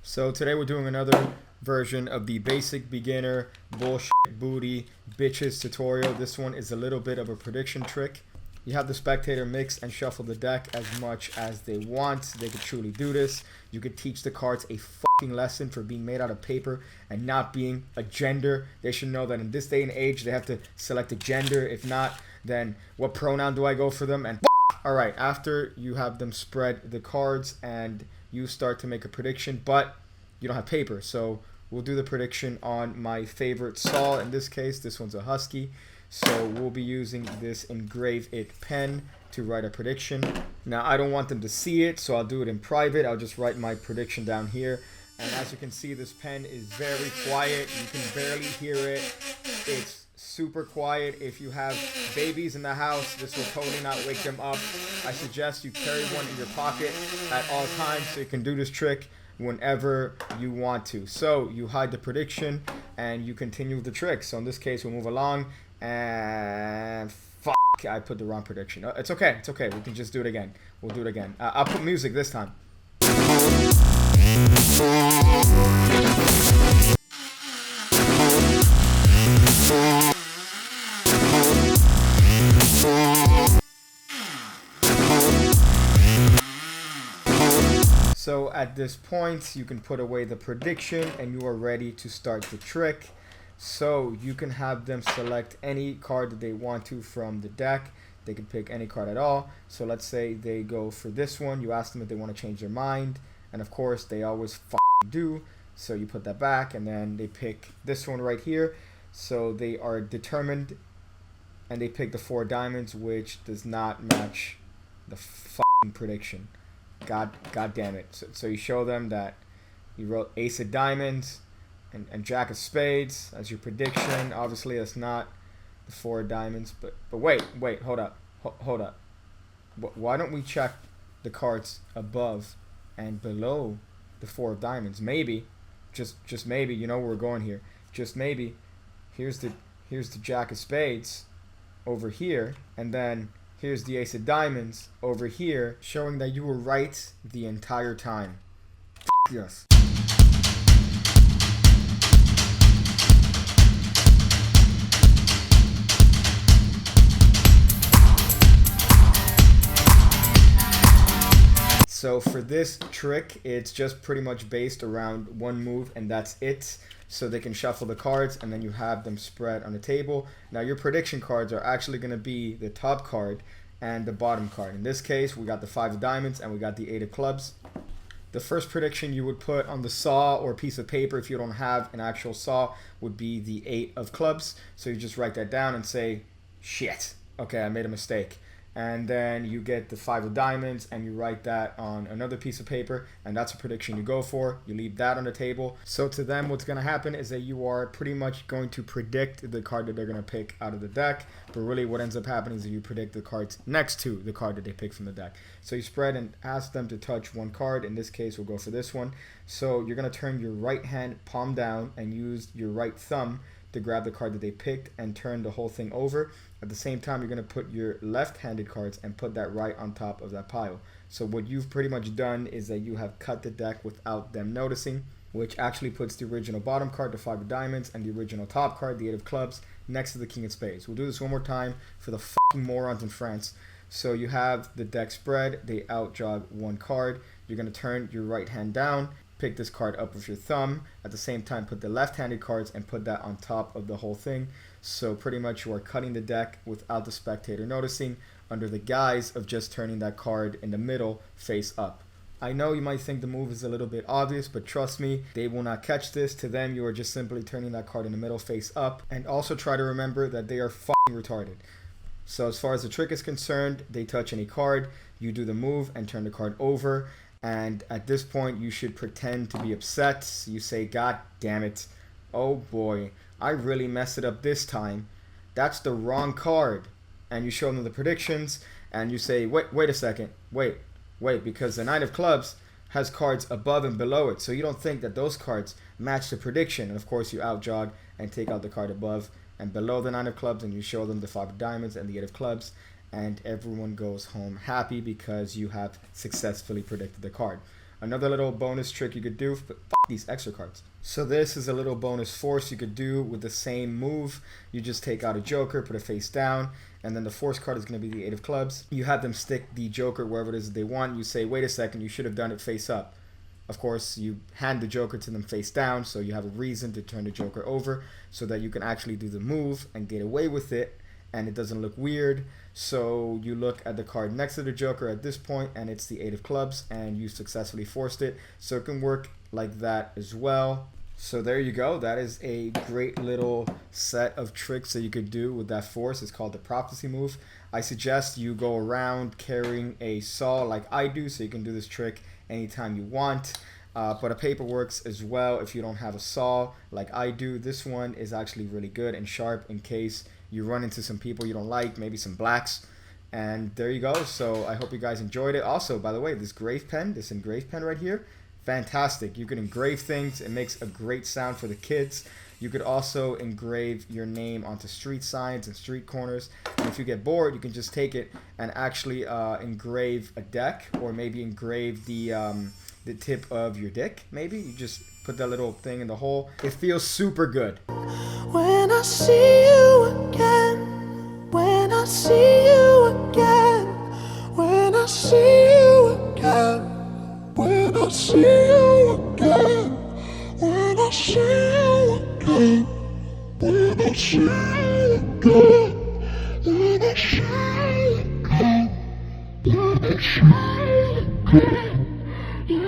So today we're doing another version of the basic beginner bullshit booty bitches tutorial. This one is a little bit of a prediction trick. You have the spectator mix and shuffle the deck as much as they want. They could truly do this. You could teach the cards a fucking lesson for being made out of paper and not being a gender. They should know that in this day and age they have to select a gender. If not, then what pronoun do I go for them? And alright, after you have them spread the cards and you start to make a prediction, but you don't have paper, so we'll do the prediction on my favorite saw. In this case, this one's a Husky, so we'll be using this Engrave It pen to write a prediction. Now, I don't want them to see it, so I'll do it in private. I'll just write my prediction down here, and as you can see, this pen is very quiet. You can barely hear it. It's super quiet. If you have babies in the house, this will totally not wake them up. I suggest you carry one in your pocket at all times so you can do this trick whenever you want to. So you hide the prediction and you continue with the trick. So in this case, we'll move along and fuck, I put the wrong prediction. It's okay. It's okay. We can just do it again. We'll do it again. I'll put music this time. So at this point, you can put away the prediction and you are ready to start the trick. So you can have them select any card that they want to from the deck. They can pick any card at all. So let's say they go for this one. You ask them if they want to change their mind. And of course, they always do. So you put that back and then they pick this one right here. So they are determined and they pick the 4 diamonds, which does not match the prediction. God damn it. So you show them that you wrote Ace of Diamonds and Jack of Spades as your prediction. Obviously, that's not the 4 diamonds. But wait, hold up. Hold up. Why don't we check the cards above and below the 4 of diamonds? Maybe, just maybe, you know where we're going here. Just maybe, here's the Jack of Spades over here, and then here's the Ace of Diamonds over here, showing that you were right the entire time. Yes. So for this trick, it's just pretty much based around one move, and that's it. So they can shuffle the cards, and then you have them spread on the table. Now your prediction cards are actually going to be the top card and the bottom card. In this case, we got the 5 of diamonds and we got the 8 of clubs. The first prediction you would put on the saw or piece of paper, if you don't have an actual saw, would be the 8 of clubs. So you just write that down and say, shit, okay, I made a mistake. And then you get the 5 of diamonds and you write that on another piece of paper, and that's a prediction you go for. You leave that on the table. So to them, what's going to happen is that you are pretty much going to predict the card that they're going to pick out of the deck, but really what ends up happening is that you predict the cards next to the card that they pick from the deck. So you spread and ask them to touch one card. In this case, we'll go for this one. So you're going to turn your right hand palm down and use your right thumb to grab the card that they picked and turn the whole thing over. At the same time, you're going to put your left-handed cards and put that right on top of that pile. So what you've pretty much done is that you have cut the deck without them noticing, which actually puts the original bottom card, the 5 of diamonds, and the original top card, the 8 of clubs, next to the king of spades. We'll do this one more time for the fucking morons in France. So you have the deck spread, they outjog one card. You're going to turn your right hand down, pick this card up with your thumb. At the same time, put the left-handed cards and put that on top of the whole thing. So pretty much you are cutting the deck without the spectator noticing, under the guise of just turning that card in the middle face up. I know you might think the move is a little bit obvious, but trust me, they will not catch this. To them, you are just simply turning that card in the middle face up. And also try to remember that they are fucking retarded. So as far as the trick is concerned, they touch any card, you do the move and turn the card over. And at this point, you should pretend to be upset. You say, God damn it. Oh boy, I really messed it up this time. That's the wrong card. And you show them the predictions and you say, wait a second. Wait, because the 9 of clubs has cards above and below it. So you don't think that those cards match the prediction. And of course, you outjog and take out the card above and below the 9 of clubs, and you show them the 5 of diamonds and the 8 of clubs. And everyone goes home happy because you have successfully predicted the card. Another little bonus trick you could do, but fuck these extra cards. So this is a little bonus force you could do with the same move. You just take out a joker, put it face down, and then the force card is going to be the 8 of clubs. You have them stick the joker wherever it is they want. You say, wait a second, you should have done it face up. Of course, you hand the joker to them face down, so you have a reason to turn the joker over so that you can actually do the move and get away with it, and it doesn't look weird. So you look at the card next to the joker at this point, and it's the 8 of clubs, and you successfully forced it. So it can work like that as well. So there you go. That is a great little set of tricks that you could do with that force. It's called the Prophecy move. I suggest you go around carrying a saw like I do, so you can do this trick anytime you want. But a paper works as well if you don't have a saw like I do. This one is actually really good and sharp in case you run into some people you don't like, maybe some blacks. And there you go. So I hope you guys enjoyed it. Also, by the way, this engraved pen right here, fantastic. You can engrave things. It makes a great sound for the kids. You could also engrave your name onto street signs and street corners. And if you get bored, you can just take it and actually engrave a deck, or maybe engrave the tip of your dick. Maybe you just put that little thing in the hole. It feels super good. When I see you again, when I see you again, when I see you again, when I see you again, when I see you again, when I see you again, when I see you again, when I see you again.